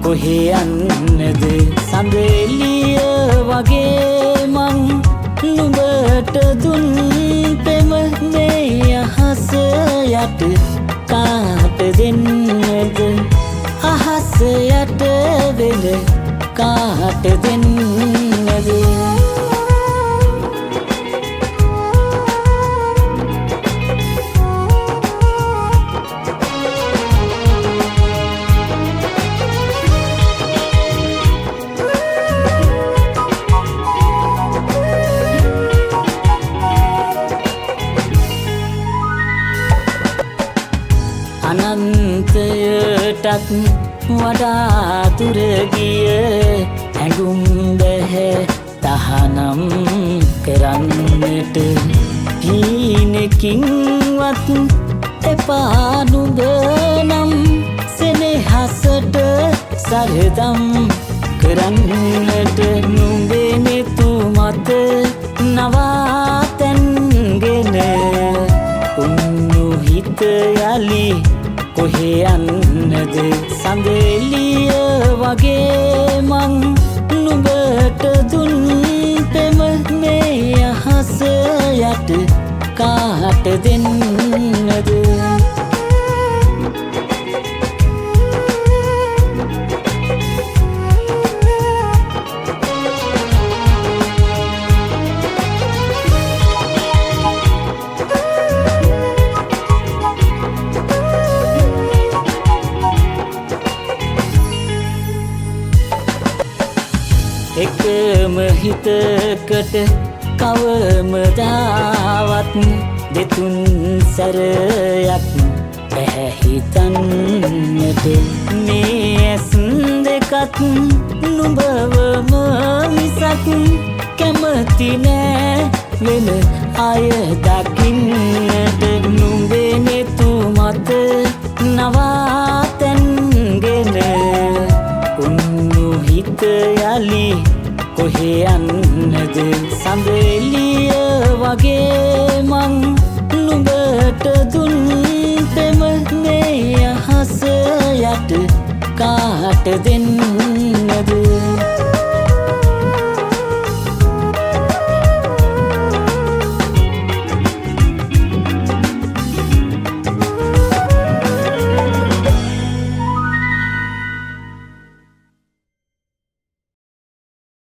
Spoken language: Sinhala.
කොහේ යන්නද සඳ එළිය වගේ මං නුඹට දුන් පෙම මේ අහස යට කාට දෙන්නද අහස යට වෙල කාට දෙන්නද අනන්තයටත් වඩා දුර ගිය ඇඟුම් බැහැ තහනම් කරන්නට හීනකින්වත් එපා නුඹ නම් සෙනෙහසට සරදම් කරන්නට නුඹේ නෙතු මත නවාතැන්ගෙන උන්නු හිත යලි කොහේ යන්නද සඳ එළිය වගේ මං නුඹට දුන් පෙම මේ අහස යට කාට දෙන්නද එකම හිතකට කවමදාවත් දෙතුන් සැරයක් බැහැ හිතන්නට මේ ඇස් දෙකත් නුඹවම මිසක් කැමති නෑ වෙන අය දකින්නට නුඹේ නෙතු මත නවාතැන්ගෙන උන්නු හිත යලි කොහේ යන්නද සඳ එළිය වගේ මං නුඹට දුන් පෙම මේ අහස යට කාට දෙන්නද